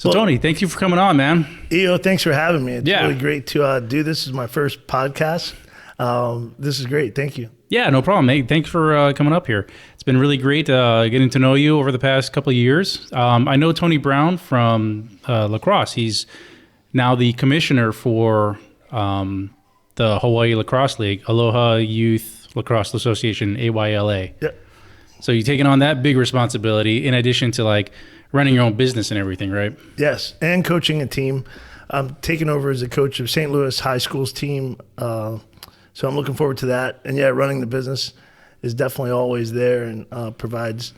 So, Tony, thank you for coming on, man. EO, thanks for having me. It's really great to do this. This is my first podcast. This is great. Thank you. Yeah, no problem, mate. Thanks for coming up here. It's been really great getting to know you over the past couple of years. I know Tony Brown from lacrosse. He's now the commissioner for the Hawaii Lacrosse League, Aloha Youth Lacrosse Association, AYLA. Yep. So you're taking on that big responsibility in addition to like running your own business and everything, right? Yes, and coaching a team. I'm taking over as a coach of St. Louis High School's team. So I'm looking forward to that. And yeah, running the business is definitely always there and provides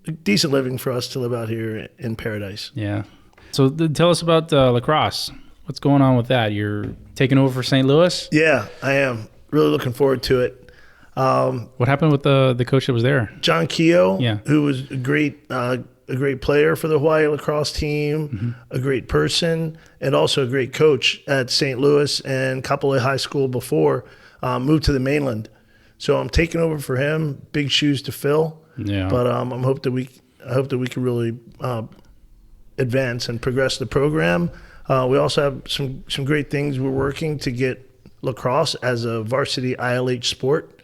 a decent living for us to live out here in paradise. Yeah. So tell us about lacrosse. What's going on with that? You're taking over for St. Louis? Yeah, I am. Really looking forward to it. What happened with the coach that was there? John Keogh, Yeah. who was a great player for the Hawaii lacrosse team, a great person, and also a great coach at St. Louis and Kapolei High School before, moved to the mainland. So I'm taking over for him. Big shoes to fill. Yeah. But I hope that we can really advance and progress the program. We also have some great things. We're working to get lacrosse as a varsity ILH sport.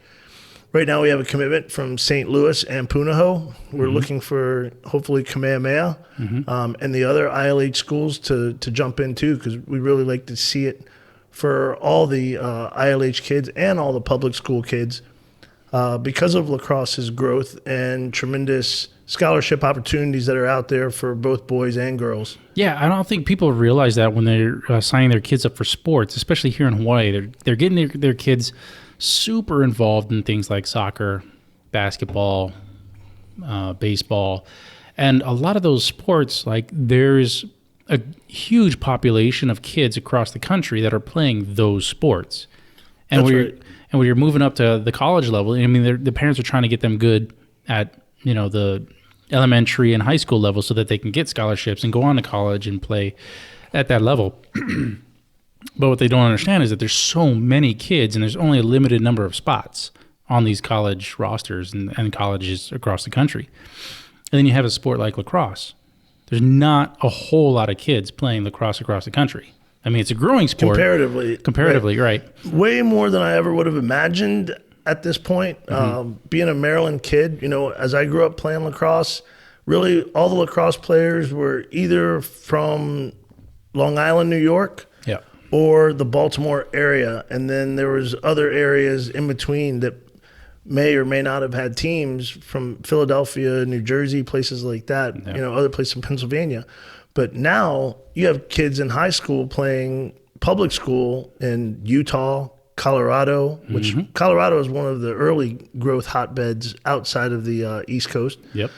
Right now we have a commitment from St. Louis and Punahou. We're looking for hopefully Kamehameha and the other ILH schools to jump in too, because we really like to see it for all the ILH kids and all the public school kids because of lacrosse's growth and tremendous scholarship opportunities that are out there for both boys and girls. Yeah, I don't think people realize that when they're signing their kids up for sports, especially here in Hawaii. They're getting their kids super involved in things like soccer, basketball, baseball, and a lot of those sports, like there's a huge population of kids across the country that are playing those sports. And when you're moving up to the college level, I mean, the parents are trying to get them good at the elementary and high school level so that they can get scholarships and go on to college and play at that level. But what they don't understand is that there's so many kids and there's only a limited number of spots on these college rosters and colleges across the country. And then you have a sport like lacrosse. There's not a whole lot of kids playing lacrosse across the country. I mean, it's a growing sport. Comparatively, right. Way more than I ever would have imagined at this point. Being a Maryland kid, as I grew up playing lacrosse, really all the lacrosse players were either from Long Island, New York, or the Baltimore area. And then there was other areas in between that may or may not have had teams from Philadelphia, New Jersey, places like that, other places in Pennsylvania. But now you have kids in high school playing public school in Utah, Colorado, which Colorado is one of the early growth hotbeds outside of the East Coast. Yep.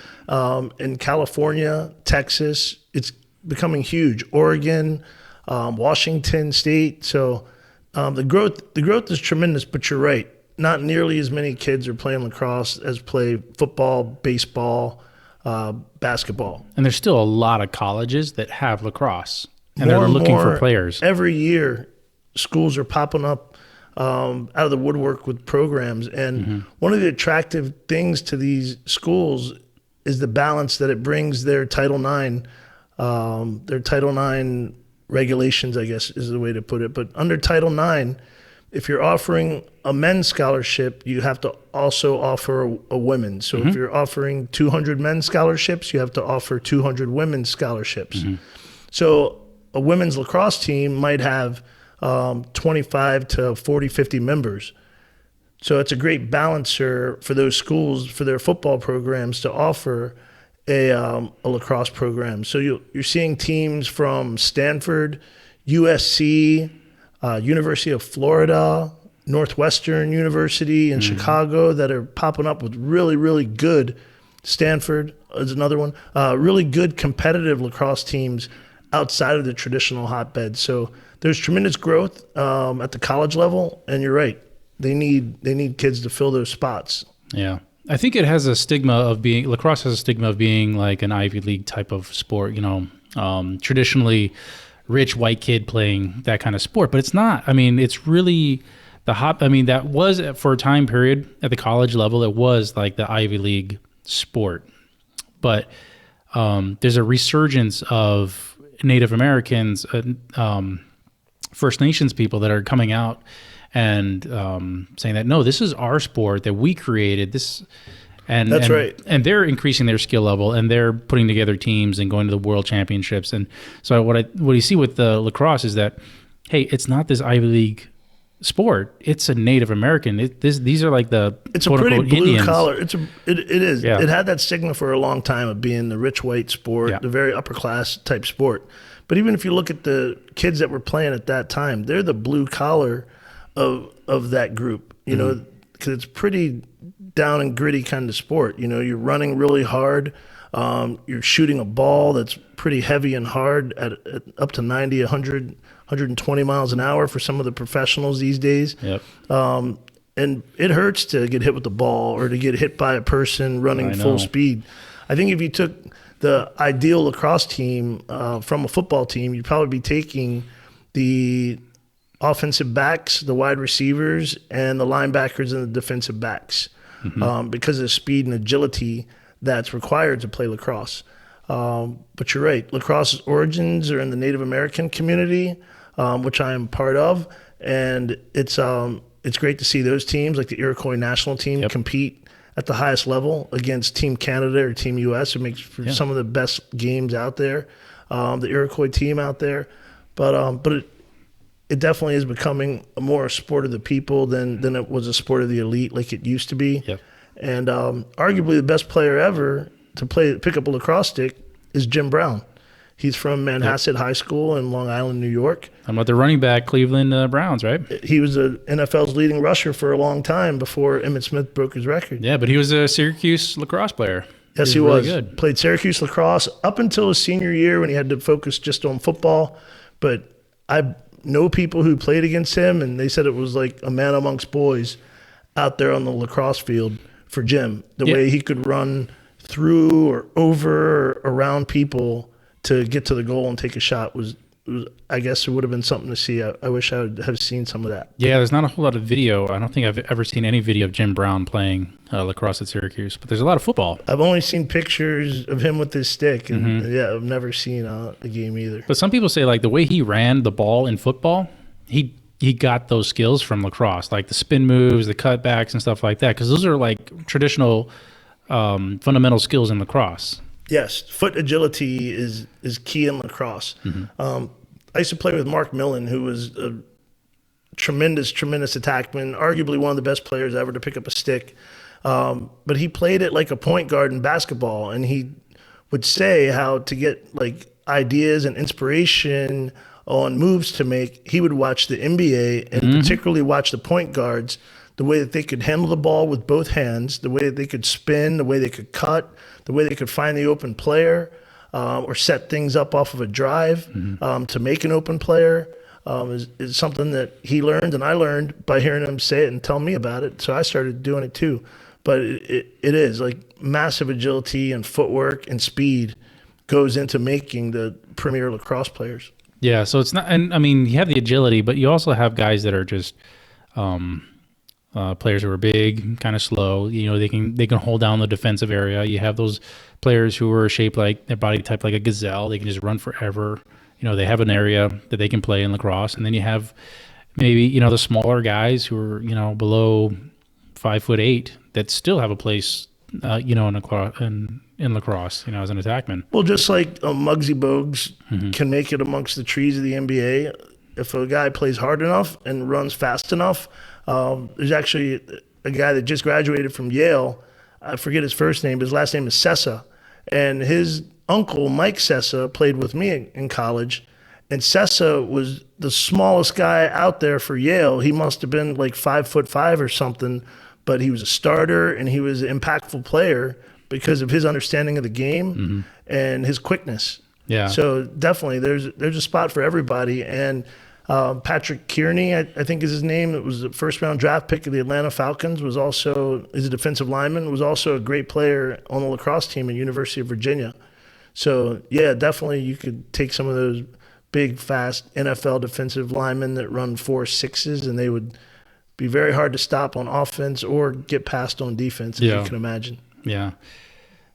In California, Texas, it's becoming huge. Oregon, Washington State. So the growth is tremendous, but you're right. Not nearly as many kids are playing lacrosse as play football, baseball, basketball. And there's still a lot of colleges that have lacrosse, and they're looking for players. Every year, schools are popping up out of the woodwork with programs. And one of the attractive things to these schools is the balance that it brings their Title IX regulations, I guess is the way to put it. But under Title IX, if you're offering a men's scholarship, you have to also offer a women's. So if you're offering 200 men's scholarships, you have to offer 200 women's scholarships. So a women's lacrosse team might have 25 to 40, 50 members. So it's a great balancer for those schools, for their football programs to offer a lacrosse program. So you're seeing teams from Stanford, USC, University of Florida, Northwestern University in Chicago that are popping up with really, really good, Stanford is another one, really good competitive lacrosse teams outside of the traditional hotbed. So there's tremendous growth at the college level, and you're right. They need kids to fill those spots. Yeah. I think it has a stigma of being, lacrosse has a stigma of being like an Ivy League type of sport, traditionally rich white kid playing that kind of sport, but it's not. I mean, it's really that was for a time period at the college level, it was like the Ivy League sport, but there's a resurgence of Native Americans, First Nations people that are coming out and saying that, no, this is our sport that we created. That's right. And they're increasing their skill level, and they're putting together teams and going to the world championships. And so what you see with the lacrosse is that, hey, it's not this Ivy League sport. It's a Native American. These are like the it's a pretty blue Indians. collar. It is. Yeah. It had that stigma for a long time of being the rich white sport, the very upper class type sport. But even if you look at the kids that were playing at that time, they're the blue collar of that group. You know, because it's pretty down and gritty kind of sport. You know, you're running really hard. You're shooting a ball that's pretty heavy and hard at up to 90, 100, 120 miles an hour for some of the professionals these days. Yep. And it hurts to get hit with the ball or to get hit by a person running full speed. I think if you took the ideal lacrosse team from a football team, you'd probably be taking the offensive backs, the wide receivers, and the linebackers and the defensive backs because of the speed and agility that's required to play lacrosse. But you're right. Lacrosse's origins are in the Native American community, which I am part of, and it's great to see those teams like the Iroquois national team compete at the highest level against Team Canada or Team US. It makes for some of the best games out there. The Iroquois team out there, but it definitely is becoming a more sport of the people than it was a sport of the elite like it used to be. Yep. And arguably the best player ever to pick up a lacrosse stick is Jim Brown. He's from Manhasset High School in Long Island, New York. I'm about the running back, Cleveland Browns, right? He was the NFL's leading rusher for a long time before Emmitt Smith broke his record. Yeah, but he was a Syracuse lacrosse player. Yes, he was. Really good. Played Syracuse lacrosse up until his senior year when he had to focus just on football. But I know people who played against him, and they said it was like a man amongst boys out there on the lacrosse field for Jim. The way he could run through or over or around people to get to the goal and take a shot was I guess it would have been something to see. I wish I would have seen some of that. Yeah, there's not a whole lot of video. I don't think I've ever seen any video of Jim Brown playing lacrosse at Syracuse, but there's a lot of football. I've only seen pictures of him with his stick, and I've never seen a game either. But some people say like the way he ran the ball in football, he got those skills from lacrosse, like the spin moves, the cutbacks, and stuff like that, because those are like traditional fundamental skills in lacrosse. Yes, foot agility is key in lacrosse. I used to play with Mark Millen, who was a tremendous attackman, arguably one of the best players ever to pick up a stick. But he played it like a point guard in basketball, and he would say how to get like ideas and inspiration on moves to make. He would watch the NBA and particularly watch the point guards, the way that they could handle the ball with both hands, the way that they could spin, the way they could cut, the way they could find the open player or set things up off of a drive to make an open player is something that he learned and I learned by hearing him say it and tell me about it. So I started doing it too. But it is like massive agility and footwork and speed goes into making the premier lacrosse players. Yeah, so it's not, and I mean, you have the agility, but you also have guys that are just players who are big, kind of slow. You know, they can hold down the defensive area. You have those players who are shaped like their body type like a gazelle. They can just run forever. You know, they have an area that they can play in lacrosse, and then you have maybe the smaller guys who are below 5'8" that still have a place. In lacrosse, as an attackman. Well, just like Muggsy Bogues can make it amongst the trees of the NBA, if a guy plays hard enough and runs fast enough, there's actually a guy that just graduated from Yale. I forget his first name, but his last name is Sessa. And his uncle, Mike Sessa, played with me in college. And Sessa was the smallest guy out there for Yale. He must have been like 5'5" or something, but he was a starter and he was an impactful player because of his understanding of the game and his quickness. Yeah. So definitely there's a spot for everybody. And Patrick Kearney, I think is his name. It was the first round draft pick of the Atlanta Falcons, is a defensive lineman, was also a great player on the lacrosse team at University of Virginia. So yeah, definitely you could take some of those big, fast NFL defensive linemen that run 4.6s, and they would be very hard to stop on offense or get past on defense, as you can imagine. Yeah.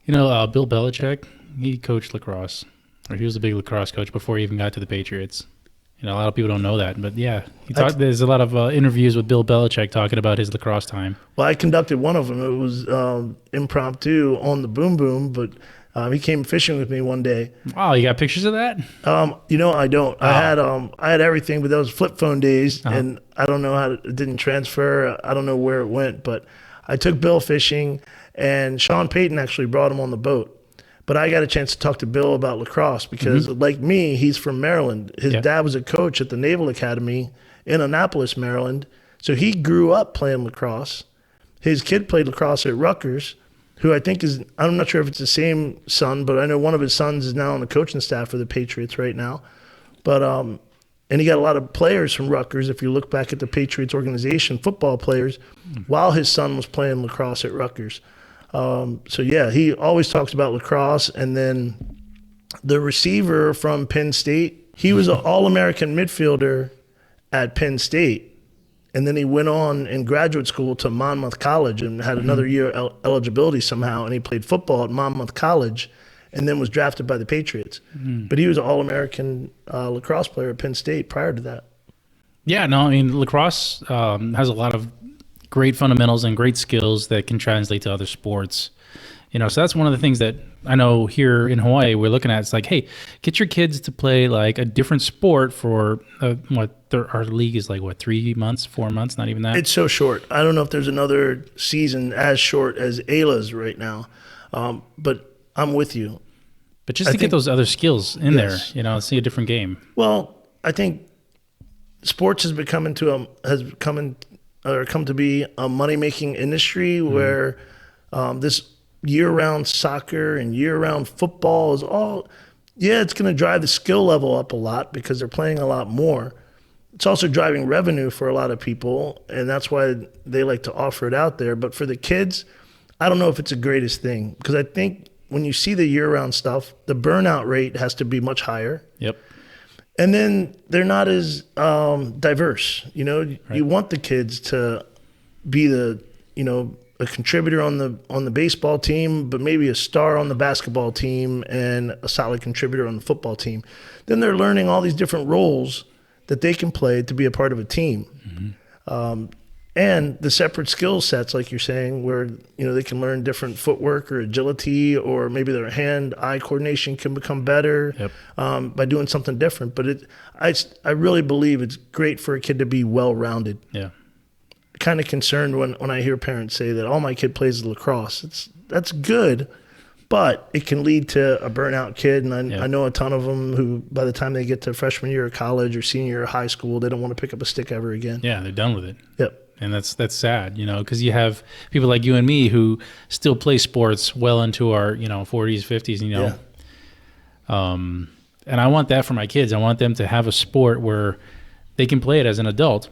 Bill Belichick, he coached lacrosse. Or he was a big lacrosse coach before he even got to the Patriots. A lot of people don't know that, but yeah, there's a lot of interviews with Bill Belichick talking about his lacrosse time. Well, I conducted one of them. It was impromptu on the Boom Boom, but he came fishing with me one day. Oh, you got pictures of that? I don't. I had everything, but that was flip phone days, and I don't know how it didn't transfer. I don't know where it went, but I took Bill fishing, and Sean Payton actually brought him on the boat. But I got a chance to talk to Bill about lacrosse because, like me, he's from Maryland. His dad was a coach at the Naval Academy in Annapolis, Maryland. So he grew up playing lacrosse. His kid played lacrosse at Rutgers, who I think is, I'm not sure if it's the same son, but I know one of his sons is now on the coaching staff for the Patriots right now. But and he got a lot of players from Rutgers, if you look back at the Patriots organization, football players, while his son was playing lacrosse at Rutgers. So yeah, he always talks about lacrosse. And then the receiver from Penn State, he was an All-American midfielder at Penn State. And then he went on in graduate school to Monmouth College and had another year eligibility somehow. And he played football at Monmouth College and then was drafted by the Patriots. But he was an All-American lacrosse player at Penn State prior to that. Yeah, no, I mean, lacrosse has a lot of great fundamentals and great skills that can translate to other sports. So that's one of the things that I know here in Hawaii we're looking at. It's like, hey, get your kids to play like a different sport for our league is like 3 months, 4 months, not even that. It's so short. I don't know if there's another season as short as Ayla's right now, but I'm with you. But just to get those other skills in there, see a different game. Well, I think sports has come to be a money-making industry where this year-round soccer and year-round football is all, it's going to drive the skill level up a lot because they're playing a lot more. It's also driving revenue for a lot of people, and that's why they like to offer it out there. But for the kids, I don't know if it's the greatest thing because I think when you see the year-round stuff, the burnout rate has to be much higher. Yep. And then they're not as diverse. Right. You want the kids to be a contributor on the baseball team, but maybe a star on the basketball team and a solid contributor on the football team. Then they're learning all these different roles that they can play to be a part of a team. And the separate skill sets, like you're saying, where they can learn different footwork or agility, or maybe their hand-eye coordination can become better by doing something different. But I really believe it's great for a kid to be well-rounded. Yeah. Kind of concerned when I hear parents say that, "Oh, my kid plays lacrosse." That's good, but it can lead to a burnout kid. And I know a ton of them who, by the time they get to freshman year of college or senior year of high school, they don't want to pick up a stick ever again. Yeah, they're done with it. Yep. And that's sad, because you have people like you and me who still play sports well into our, 40s, 50s, and I want that for my kids. I want them to have a sport where they can play it as an adult,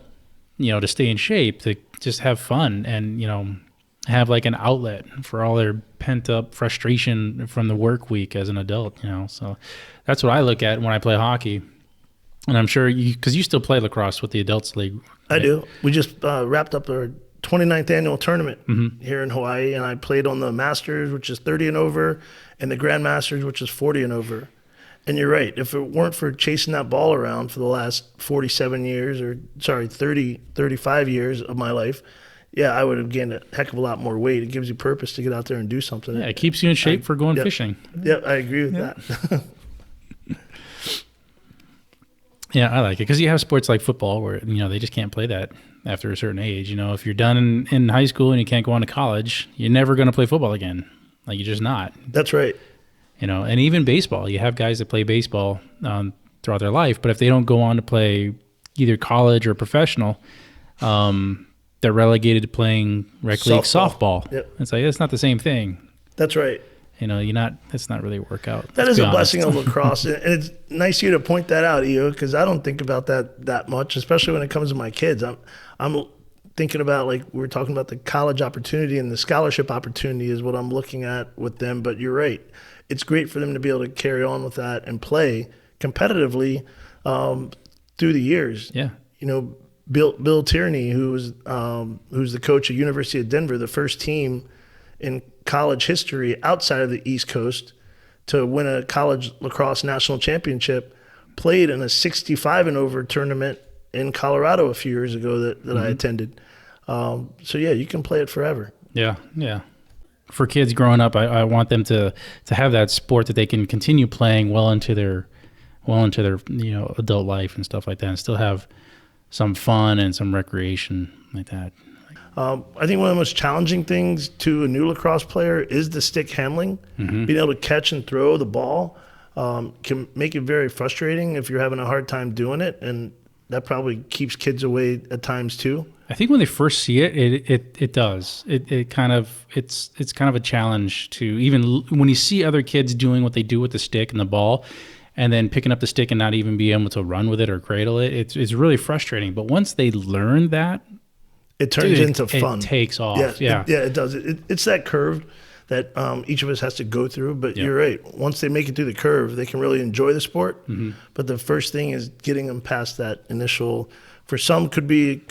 to stay in shape, to just have fun and, have like an outlet for all their pent up frustration from the work week as an adult, So that's what I look at when I play hockey. And I'm sure because you still play lacrosse with the adults league. Right? I do. We just wrapped up our 29th annual tournament here in Hawaii, and I played on the Masters, which is 30 and over, and the Grand Masters, which is 40 and over. And you're right. If it weren't for chasing that ball around for the last 35 years of my life, I would have gained a heck of a lot more weight. It gives you purpose to get out there and do something. Yeah, it keeps you in shape for going fishing. Yeah, I agree with that. Yeah, I like it because you have sports like football where, they just can't play that after a certain age. If you're done in high school and you can't go on to college, you're never going to play football again. Like, you're just not. That's right. And even baseball. You have guys that play baseball throughout their life, but if they don't go on to play either college or professional, they're relegated to playing rec league softball. Yep. It's like, it's not the same thing. That's right. It's not really a workout. That is a blessing of lacrosse. And it's nice of you to point that out, Io, because I don't think about that much, especially when it comes to my kids. I'm thinking about, like we were talking about, the college opportunity and the scholarship opportunity is what I'm looking at with them. But you're right. It's great for them to be able to carry on with that and play competitively through the years. Yeah. Bill Tierney, who's the coach at University of Denver, the first team in college history outside of the East Coast to win a college lacrosse national championship, played in a 65 and over tournament in Colorado a few years ago that I attended. So yeah, you can play it forever. Yeah, yeah. For kids growing up, I want them to have that sport that they can continue playing well into their adult life and stuff like that, and still have some fun and some recreation like that. I think one of the most challenging things to a new lacrosse player is the stick handling. Being able to catch and throw the ball can make it very frustrating if you're having a hard time doing it, and that probably keeps kids away at times too. I think when they first see it does. It's kind of a challenge to, even when you see other kids doing what they do with the stick and the ball, and then picking up the stick and not even be able to run with it or cradle it. It's really frustrating. But once they learn that, it turns into fun. It takes off. Yeah, it does. It's that curve that each of us has to go through. But you're right. Once they make it through the curve, they can really enjoy the sport. But the first thing is getting them past that initial. For some, could be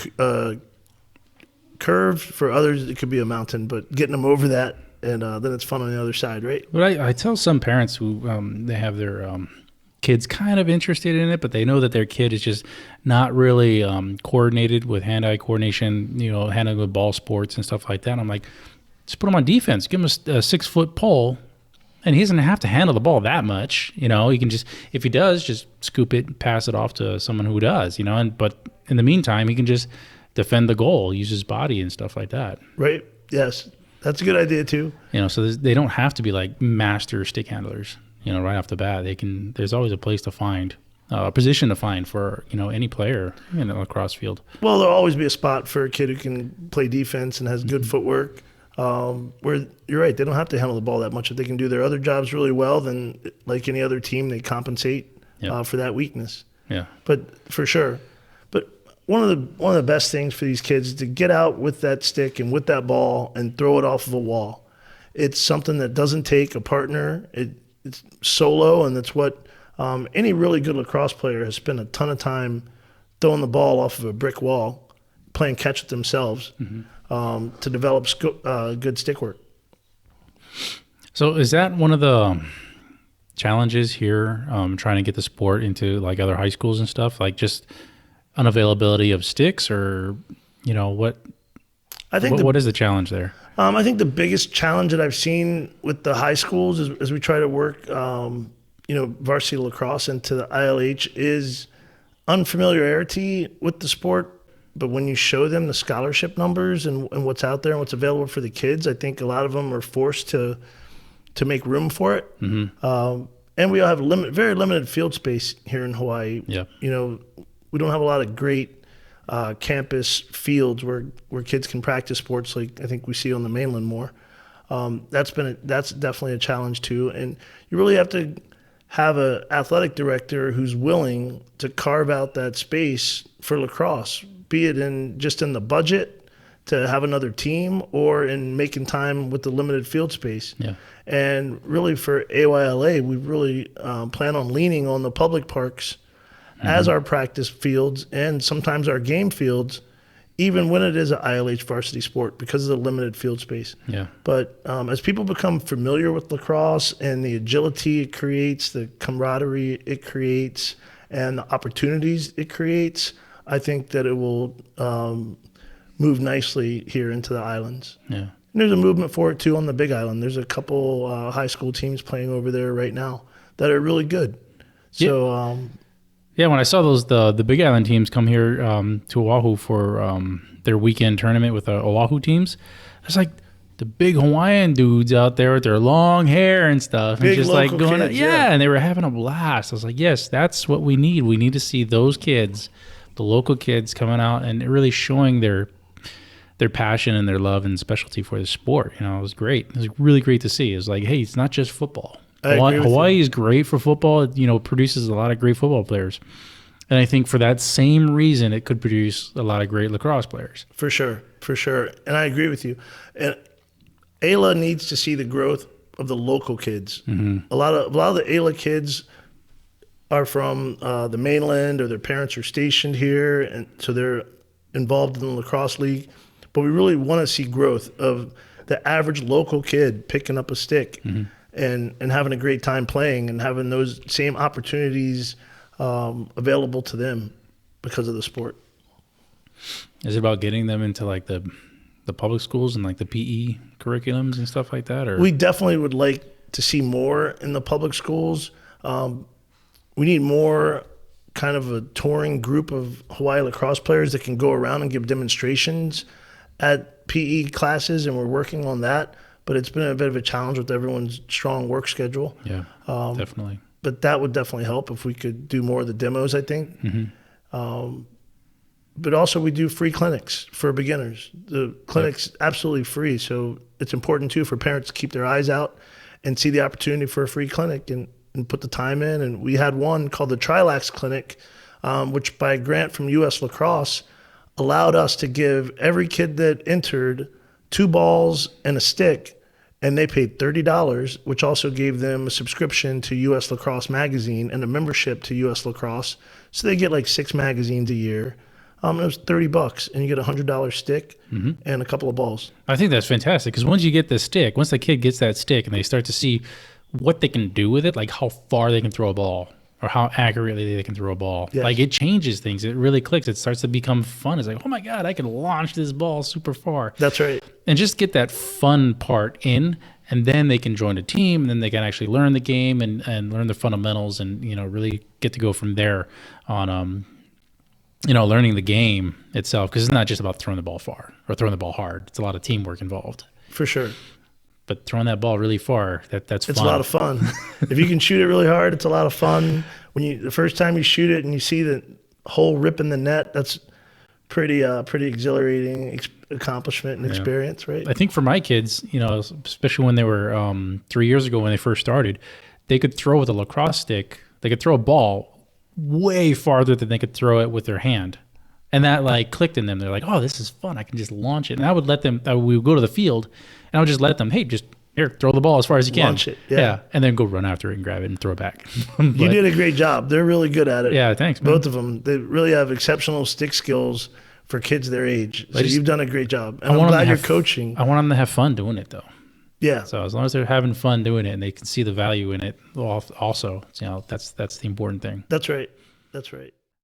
curve. For others, it could be a mountain. But getting them over that, and then it's fun on the other side, right? But I tell some parents who they have their kids kind of interested in it, but they know that their kid is just not really coordinated with hand-eye coordination, handling with ball sports and stuff like that. I'm like, just put him on defense. Give him a 6-foot pole, and he doesn't have to handle the ball that much. He can just, if he does, just scoop it and pass it off to someone who does, but in the meantime, he can just defend the goal, use his body and stuff like that. Right. Yes. That's a good idea too. So they don't have to be like master stick handlers. Right off the bat, there's always a place to find, a position to find for, any player in a lacrosse field. Well, there'll always be a spot for a kid who can play defense and has good footwork, where you're right, they don't have to handle the ball that much. If they can do their other jobs really well, then like any other team, they compensate for that weakness. Yeah. But for sure. But one of the best things for these kids is to get out with that stick and with that ball and throw it off of a wall. It's something that doesn't take a partner. It's solo, and it's what any really good lacrosse player has spent a ton of time throwing the ball off of a brick wall, playing catch with themselves to develop good stick work. So is that one of the challenges here, trying to get the sport into like other high schools and stuff, like just unavailability of sticks, or what? I think what is the challenge there? I think the biggest challenge that I've seen with the high schools as we try to work, varsity lacrosse into the ILH is unfamiliarity with the sport. But when you show them the scholarship numbers and what's out there and what's available for the kids, I think a lot of them are forced to make room for it. And we all have very limited field space here in Hawaii. Yeah. We don't have a lot of great campus fields where kids can practice sports like I think we see on the mainland more. That's definitely a challenge too. And you really have to have an athletic director who's willing to carve out that space for lacrosse, be it in the budget to have another team or in making time with the limited field space. Yeah. And really for AYLA, we really plan on leaning on the public parks as our practice fields and sometimes our game fields, even when it is an ILH varsity sport because of the limited field space. Yeah. But as people become familiar with lacrosse and the agility it creates, the camaraderie it creates, and the opportunities it creates, I think that it will move nicely here into the islands. Yeah. And there's a movement for it too on the Big Island. There's a couple high school teams playing over there right now that are really good. So yeah, when I saw the Big Island teams come here to Oahu for their weekend tournament with the Oahu teams, it's like the big Hawaiian dudes out there with their long hair and stuff, big and just like going, kids, yeah, and they were having a blast. I was like, yes, that's what we need. We need to see those kids, the local kids, coming out and really showing their passion and their love and specialty for the sport. It was great. It was really great to see. It was like, hey, it's not just football. Hawaii is great for football. It produces a lot of great football players. And I think for that same reason, it could produce a lot of great lacrosse players. For sure. And I agree with you. And ALA needs to see the growth of the local kids. A lot of the ALA kids are from the mainland, or their parents are stationed here, and so they're involved in the lacrosse league. But we really want to see growth of the average local kid picking up a stick and having a great time playing and having those same opportunities available to them because of the sport. Is it about getting them into like the public schools and like the PE curriculums and stuff like that? Or we definitely would like to see more in the public schools. We need more kind of a touring group of Hawaii lacrosse players that can go around and give demonstrations at PE classes, and we're working on that. But it's been a bit of a challenge with everyone's strong work schedule. Yeah, definitely. But that would definitely help if we could do more of the demos, I think. But also we do free clinics for beginners. The clinic's absolutely free, so it's important too for parents to keep their eyes out and see the opportunity for a free clinic and put the time in. And we had one called the Trilax Clinic, which by a grant from U.S. Lacrosse allowed us to give every kid that entered 2 balls and a stick, and they paid $30, which also gave them a subscription to U.S. Lacrosse magazine and a membership to U.S. Lacrosse. So they get like 6 magazines a year. It was $30, and you get a $100 stick and a couple of balls. I think that's fantastic because once you get the stick, once the kid gets that stick and they start to see what they can do with it, like how far they can throw a ball or how accurately they can throw a ball, like it changes things. It really clicks. It starts to become fun. It's like, oh my God, I can launch this ball super far. That's right. And just get that fun part in, and then they can join a team, and then they can actually learn the game and learn the fundamentals and, really get to go from there on, learning the game itself, because it's not just about throwing the ball far or throwing the ball hard. It's a lot of teamwork involved. For sure. But throwing that ball really far, that's fun. It's a lot of fun. If you can shoot it really hard, it's a lot of fun. When the first time you shoot it and you see the hole rip in the net, that's pretty exhilarating accomplishment and experience, right? I think for my kids, especially when they were 3 years ago when they first started, they could throw with a lacrosse stick. They could throw a ball way farther than they could throw it with their hand. And that like clicked in them. They're like, oh, this is fun. I can just launch it. And I would let them, we would go to the field and I would just let them, hey, just here, throw the ball as far as you can. Launch it. Yeah. And then go run after it and grab it and throw it back. You did a great job. They're really good at it. Yeah, thanks, man. Both of them. They really have exceptional stick skills for kids their age. So you've done a great job. And I'm glad you're coaching. I want them to have fun doing it, though. Yeah. So as long as they're having fun doing it and they can see the value in it also, that's the important thing. That's right. That's right.